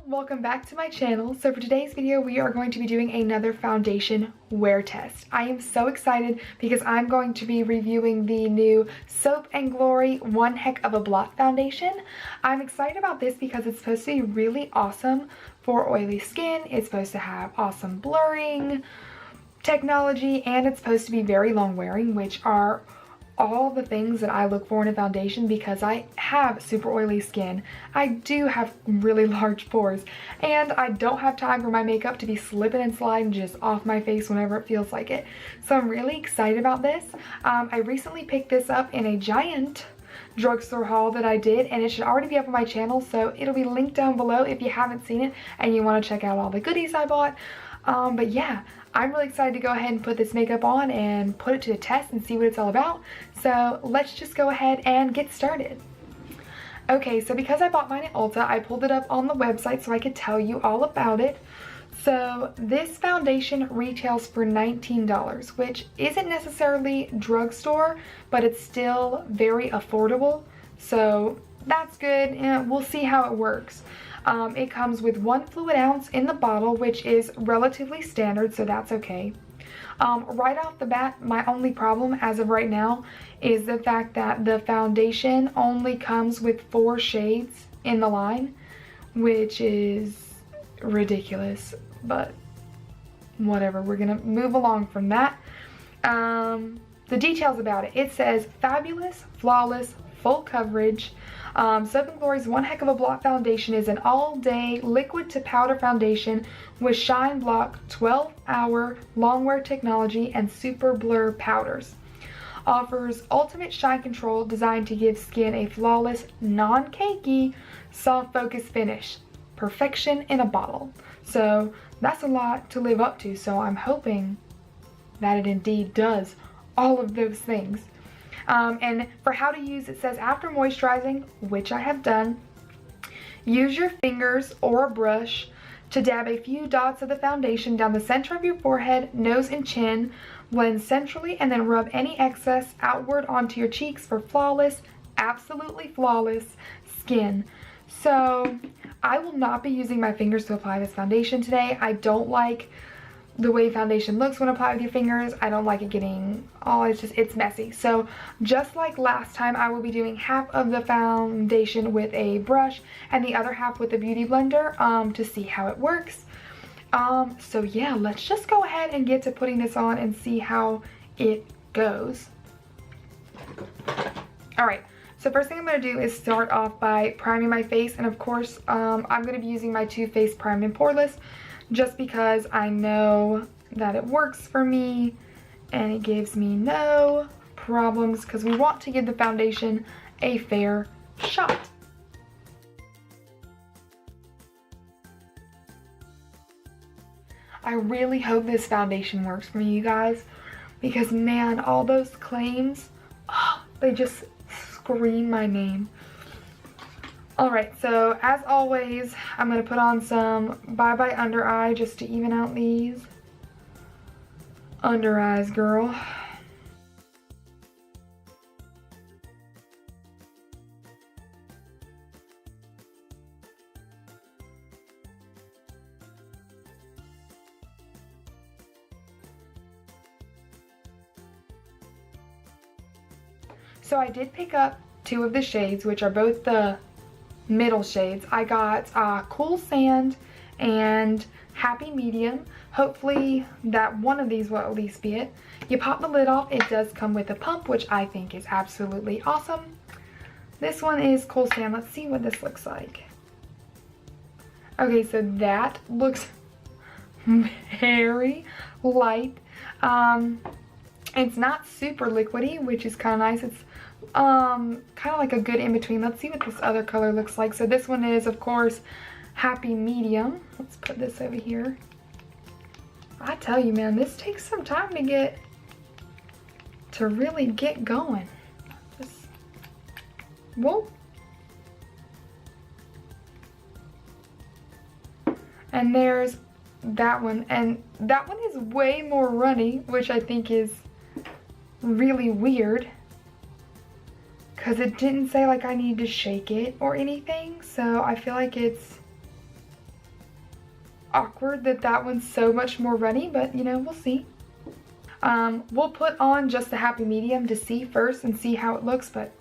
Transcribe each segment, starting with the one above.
Welcome back to my channel. So for today's video, we are going to be doing another foundation wear test. I am so excited because I'm going to be reviewing the new Soap & Glory One Heck of a Blot Foundation. I'm excited about this because it's supposed to be really awesome for oily skin. It's supposed to have awesome blurring technology, and it's supposed to be very long wearing, which are all the things that I look for in a foundation because I have super oily skin. I do have really large pores, and I don't have time for my makeup to be slipping and sliding just off my face whenever it feels like it. So I'm really excited about this. I recently picked this up in a giant drugstore haul that I did, and it should already be up on my channel, so it'll be linked down below if you haven't seen it and you want to check out all the goodies I bought. But yeah, I'm really excited to go ahead and put this makeup on and put it to the test and see what it's all about. So let's just go ahead and get started. Okay, so because I bought mine at Ulta, I pulled it up on the website so I could tell you all about it. So this foundation retails for $19, which isn't necessarily drugstore, but it's still very affordable. So that's good, and we'll see how it works. It comes with 1 fluid ounce in the bottle, which is relatively standard, so that's okay. Right off the bat, my only problem as of right now is the fact that the foundation only comes with 4 shades in the line, which is ridiculous, but whatever, we're gonna move along from that. The details about it. It says fabulous, flawless, full coverage. Soap & Glory's One Heck of a Blot Foundation is an all-day liquid to powder foundation with Shine Block 12-hour long wear technology and super blur powders. Offers ultimate shine control designed to give skin a flawless, non-cakey, soft focus finish. Perfection in a bottle. So that's a lot to live up to, so I'm hoping that it indeed does all of those things. And for how to use, it says after moisturizing, which I have done, use your fingers or a brush to dab a few dots of the foundation down the center of your forehead, nose, and chin. Blend centrally and then rub any excess outward onto your cheeks for flawless, absolutely flawless skin. So I will not be using my fingers to apply this foundation today. I don't like the way foundation looks when applied with your fingers. I don't like it getting, it's messy. So just like last time, I will be doing half of the foundation with a brush and the other half with a beauty blender to see how it works. So yeah, let's just go ahead and get to putting this on and see how it goes. All right, so first thing I'm gonna do is start off by priming my face, and of course, I'm gonna be using my Too Faced Prime and Poreless, just because I know that it works for me and it gives me no problems, because we want to give the foundation a fair shot. I really hope this foundation works for me, you guys, because man, all those claims, they just scream my name. Alright, so as always, I'm going to put on some Bye Bye Under Eye just to even out these under eyes, girl. So I did pick up 2 of the shades, which are both the middle shades. I got Cool Sand and Happy Medium. Hopefully that one of these will at least be it. You pop the lid off. It does come with a pump, which I think is absolutely awesome. This one is Cool Sand. Let's see what this looks like. Okay, so that looks very light. It's not super liquidy, which is kind of nice. It's kind of like a good in-between. Let's see what this other color looks like. So this one is, of course, Happy Medium. Let's put this over here. I tell you, man, this takes some time to really get going. Just, whoa. And there's that one, and that one is way more runny, which I think is really weird, because it didn't say like I need to shake it or anything, so I feel like it's awkward that that one's so much more runny, but you know, we'll see. We'll put on just the happy medium to see first and see how it looks, but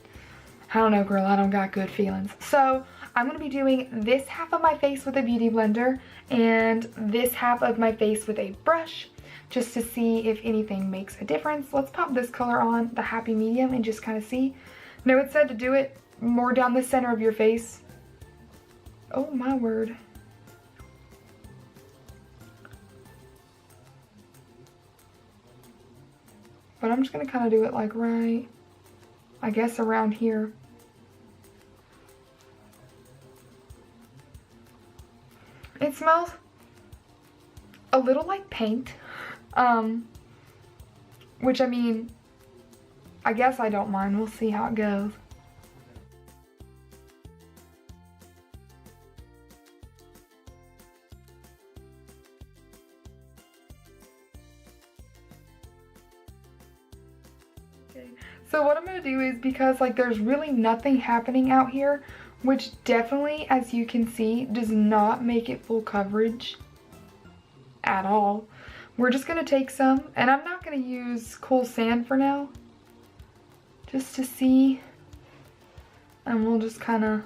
I don't know, girl, I don't got good feelings. So I'm gonna be doing this half of my face with a beauty blender and this half of my face with a brush, just to see if anything makes a difference. Let's pop this color on, the happy medium, and just kind of see. No, it said to do it more down the center of your face. Oh my word. But I'm just gonna kind of do it like right, I guess around here. It smells a little like paint, which I mean, I guess I don't mind. We'll see how it goes. Okay, so what I'm gonna do is, because like there's really nothing happening out here, which definitely, as you can see, does not make it full coverage at all. We're just gonna take some, and I'm not gonna use Cool Sand for now, just to see, and we'll just kind of,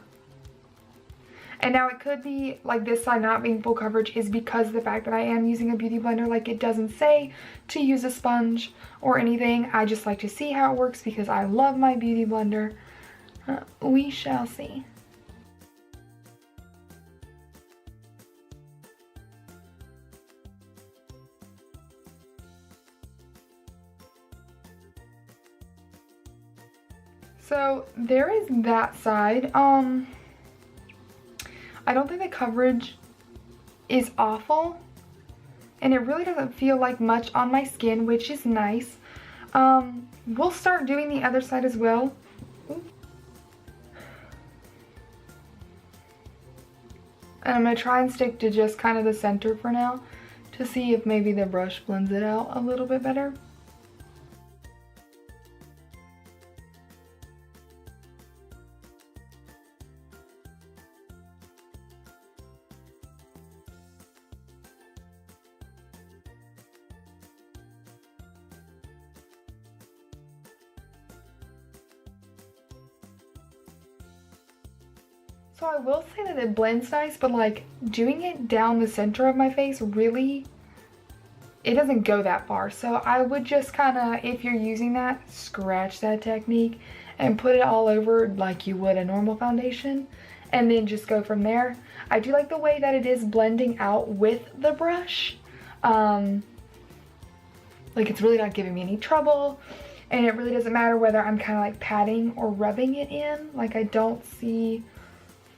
and now it could be like this side not being full coverage is because of the fact that I am using a beauty blender. Like, it doesn't say to use a sponge or anything. I just like to see how it works because I love my beauty blender. We shall see. So there is that side. I don't think the coverage is awful, and it really doesn't feel like much on my skin, which is nice. We'll start doing the other side as well. And I'm gonna try and stick to just kind of the center for now to see if maybe the brush blends it out a little bit better. So I will say that it blends nice, but like doing it down the center of my face, really, it doesn't go that far. So I would just kind of, if you're using that, scratch that technique and put it all over like you would a normal foundation, and then just go from there. I do like the way that it is blending out with the brush. Like, it's really not giving me any trouble, and it really doesn't matter whether I'm kind of like patting or rubbing it in. Like, I don't see,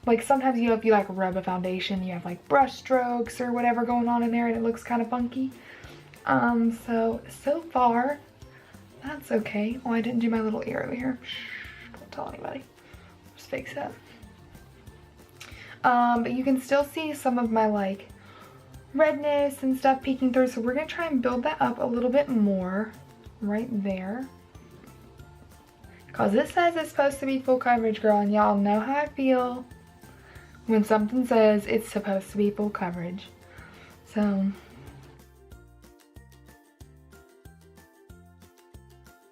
like sometimes, you know, if you like rub a foundation, you have like brush strokes or whatever going on in there and it looks kind of funky. So far, that's okay. Oh, I didn't do my little ear over here. Shh, don't tell anybody. Just fix that. But you can still see some of my like redness and stuff peeking through. So we're gonna try and build that up a little bit more right there. Cause it says it's supposed to be full coverage, girl, and y'all know how I feel when something says it's supposed to be full coverage. So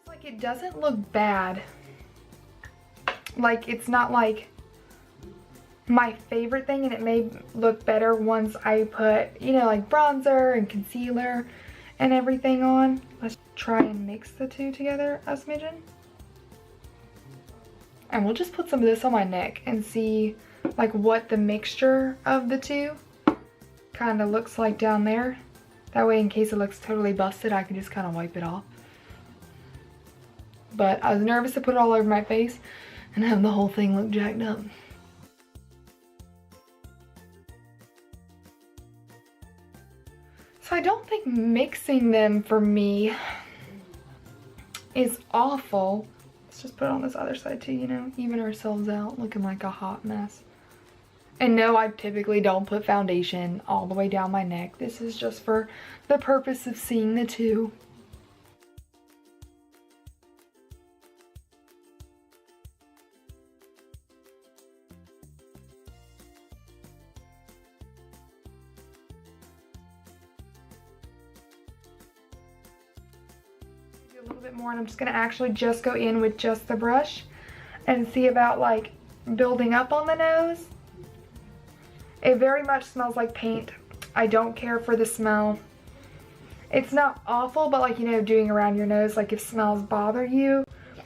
like, it doesn't look bad. Like, it's not like my favorite thing, and it may look better once I put, you know, like bronzer and concealer and everything on. Let's try and mix the two together a smidgen. And we'll just put some of this on my neck and see like what the mixture of the two kind of looks like down there. That way, in case it looks totally busted, I can just kind of wipe it off. But I was nervous to put it all over my face and have the whole thing look jacked up. So I don't think mixing them for me is awful. Let's just put it on this other side too, you know, even ourselves out looking like a hot mess. And no, I typically don't put foundation all the way down my neck. This is just for the purpose of seeing the two. little bit more, and I'm just gonna actually just go in with just the brush and see about like building up on the nose. It very much smells like paint. I don't care for the smell. It's not awful, but like, you know, doing around your nose, like if smells bother you,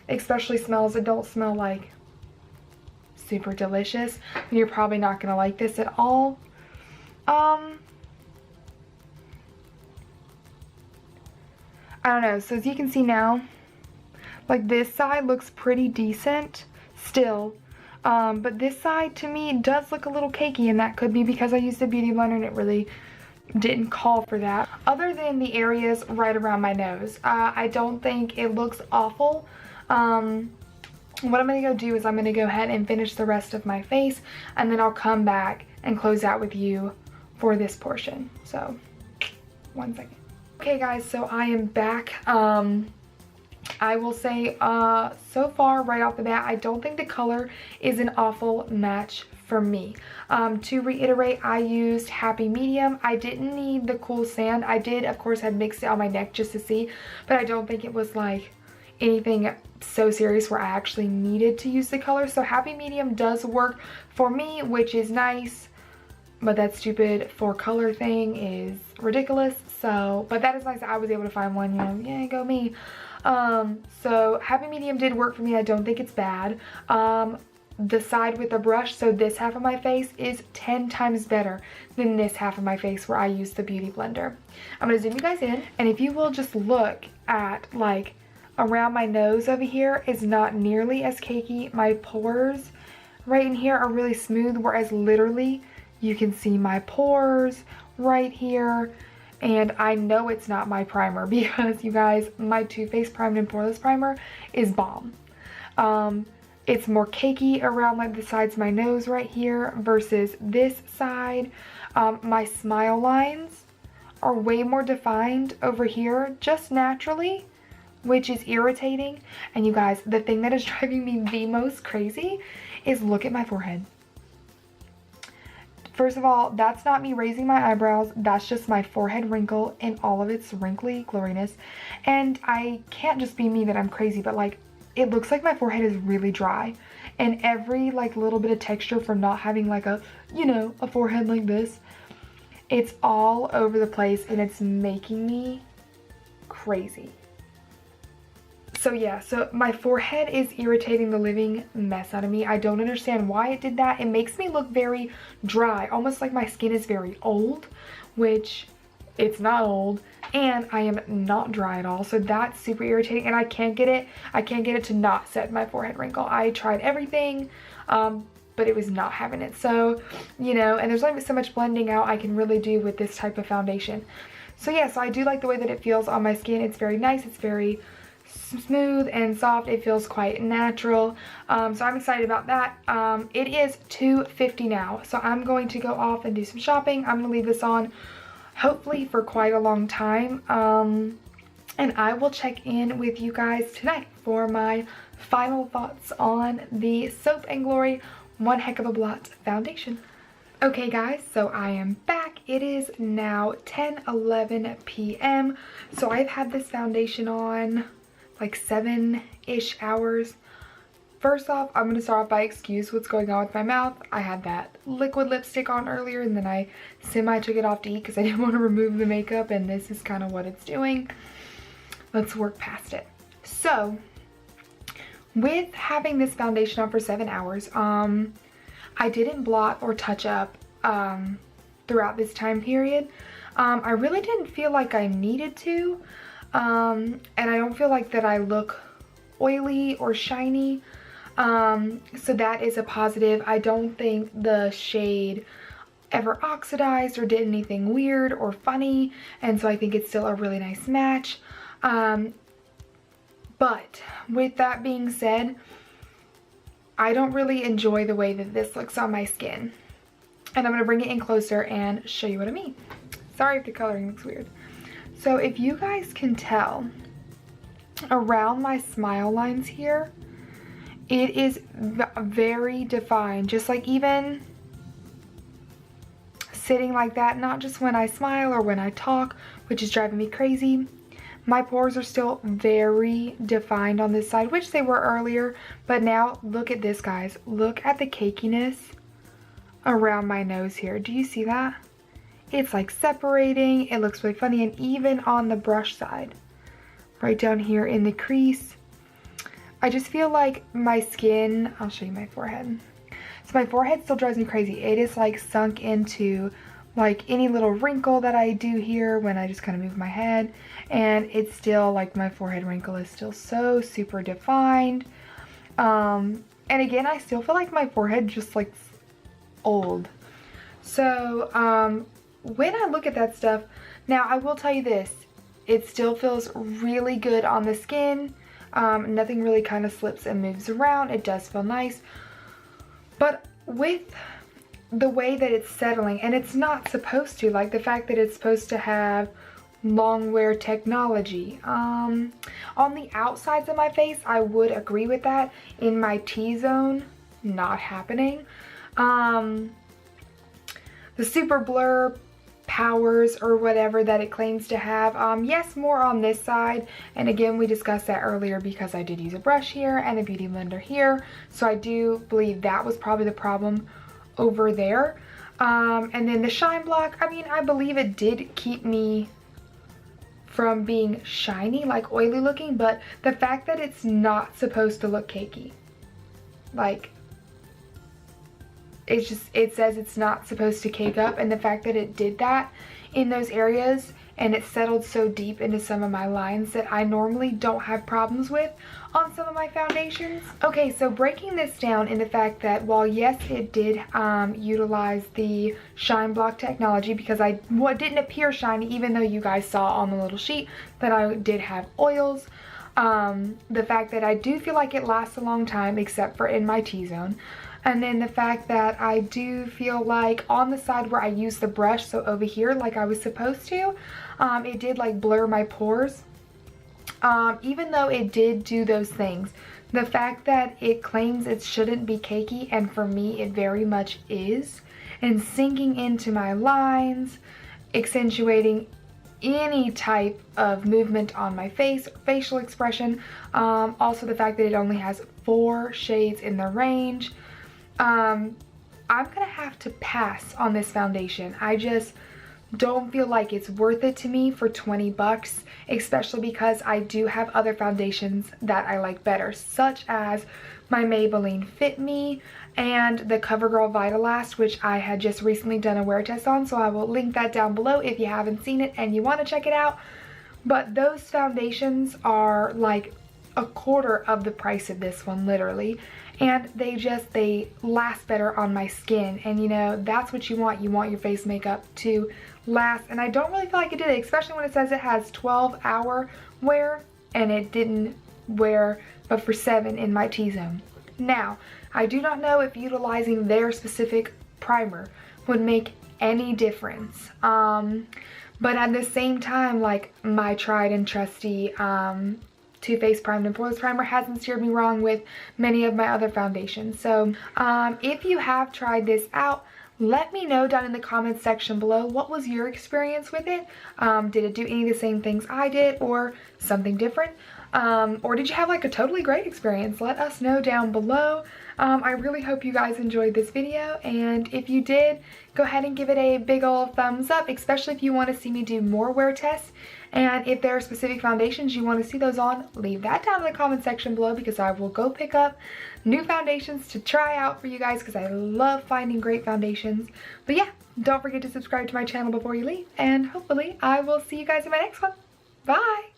especially smells that don't smell like super delicious, you're probably not gonna like this at all. I don't know. So as you can see now, like this side looks pretty decent still. But this side to me does look a little cakey, and that could be because I used a beauty blender and it really didn't call for that. Other than the areas right around my nose, I don't think it looks awful. What I'm gonna go do is I'm gonna go ahead and finish the rest of my face, and then I'll come back and close out with you for this portion. So 1 second. Okay guys, so I am back. I will say so far right off the bat, I don't think the color is an awful match for me. To reiterate, I used Happy Medium. I didn't need the Cool Sand. I did, of course, had mixed it on my neck just to see, but I don't think it was like anything so serious where I actually needed to use the color. So Happy Medium does work for me, which is nice, but that stupid 4-color thing is ridiculous. So, but that is nice that I was able to find one, you know, yeah, go me. So Happy Medium did work for me. I don't think it's bad. The side with the brush, so this half of my face is 10 times better than this half of my face where I use the beauty blender. I'm gonna zoom you guys in, and if you will just look at like around my nose over here is not nearly as cakey. My pores right in here are really smooth, whereas literally you can see my pores right here. And I know it's not my primer because you guys, my Too Faced Primed and Poreless Primer is bomb. It's more cakey around like the sides of my nose right here versus this side. My smile lines are way more defined over here just naturally, which is irritating. And you guys, the thing that is driving me the most crazy is look at my forehead. First of all, that's not me raising my eyebrows. That's just my forehead wrinkle in all of its wrinkly gloriness. And I can't just be me that I'm crazy, but like it looks like my forehead is really dry. And every like little bit of texture from not having like a, you know, a forehead like this, it's all over the place and it's making me crazy. So yeah, so my forehead is irritating the living mess out of me. I don't understand why it did that. It makes me look very dry, almost like my skin is very old, which it's not old, and I am not dry at all. So that's super irritating, and I can't get it to not set my forehead wrinkle. I tried everything, but it was not having it. So, you know, and there's only so much blending out I can really do with this type of foundation. So yeah, so I do like the way that it feels on my skin. It's very nice. It's very smooth and soft. It feels quite natural. So I'm excited about that. It is 2:50 now, so I'm going to go off and do some shopping. I'm gonna leave this on hopefully for quite a long time, and I will check in with you guys tonight for my final thoughts on the Soap & Glory One Heck of a Blot foundation. Okay guys, so I am back. It is now 10:11 p.m. so I've had this foundation on like 7-ish hours. First off, I'm going to start off by excuse what's going on with my mouth. I had that liquid lipstick on earlier, and then I took it off to eat because I didn't want to remove the makeup, and this is kind of what it's doing. Let's work past it. So with having this foundation on for 7 hours, I didn't blot or touch up throughout this time period. I really didn't feel like I needed to. And I don't feel like that I look oily or shiny, so that is a positive. I don't think the shade ever oxidized or did anything weird or funny, and so I think it's still a really nice match. But with that being said, I don't really enjoy the way that this looks on my skin, and I'm going to bring it in closer and show you what I mean. Sorry if the coloring looks weird. So if you guys can tell, around my smile lines here, it is very defined, just like even sitting like that, not just when I smile or when I talk, which is driving me crazy, My pores are still very defined on this side, which they were earlier, but now look at this, guys. Look at the cakiness around my nose here. Do you see that? It's like separating. It looks really funny, and even on the brush side, right down here in the crease, I just feel like my skin, I'll show you my forehead. So my forehead still drives me crazy. It is like sunk into like any little wrinkle that I do here when I just kind of move my head, and it's still like my forehead wrinkle is still so super defined. And again, I still feel like my forehead just like old. So when I look at that stuff, now I will tell you this, it still feels really good on the skin. Nothing really kind of slips and moves around. It does feel nice, but with the way that it's settling, and it's not supposed to, like the fact that it's supposed to have long wear technology, on the outsides of my face, I would agree with that. In my T-zone, not happening. The super blur powers or whatever that it claims to have, yes, more on this side, and again, we discussed that earlier because I did use a brush here and a beauty blender here, so I do believe that was probably the problem over there. And then the shine block, I mean, I believe it did keep me from being shiny, like oily looking, but the fact that it's not supposed to look cakey, like it's just, it says it's not supposed to cake up, and the fact that it did that in those areas and it settled so deep into some of my lines that I normally don't have problems with on some of my foundations. Okay, so breaking this down in the fact that while yes, it did utilize the shine block technology, because I didn't appear shiny, even though you guys saw on the little sheet that I did have oils. The fact that I do feel like it lasts a long time, except for in my T-zone. And then the fact that I do feel like on the side where I use the brush, so over here like I was supposed to, it did like blur my pores. Even though it did do those things, the fact that it claims it shouldn't be cakey, and for me it very much is, and sinking into my lines, accentuating any type of movement on my face, facial expression. Also the fact that it only has 4 shades in the range. I'm gonna have to pass on this foundation. I just don't feel like it's worth it to me for 20 bucks, especially because I do have other foundations that I like better, such as my Maybelline Fit Me and the CoverGirl Vitalast, which I had just recently done a wear test on, so I will link that down below if you haven't seen it and you want to check it out. But those foundations are like a quarter of the price of this one, literally, and they last better on my skin, and you know, that's what you want your face makeup to last, and I don't really feel like it did, especially when it says it has 12-hour wear, and it didn't wear but for 7 in my T-zone. Now, I do not know if utilizing their specific primer would make any difference, but at the same time, like my tried and trusty Too Faced Primed and Poreless Primer hasn't steered me wrong with many of my other foundations. So if you have tried this out, let me know down in the comments section below, what was your experience with it? Did it do any of the same things I did, or something different? Or did you have like a totally great experience? Let us know down below. I really hope you guys enjoyed this video, and if you did, go ahead and give it a big old thumbs up, especially if you want to see me do more wear tests. And if there are specific foundations you want to see those on, leave that down in the comment section below, because I will go pick up new foundations to try out for you guys, because I love finding great foundations. But yeah, don't forget to subscribe to my channel before you leave, and hopefully I will see you guys in my next one. Bye!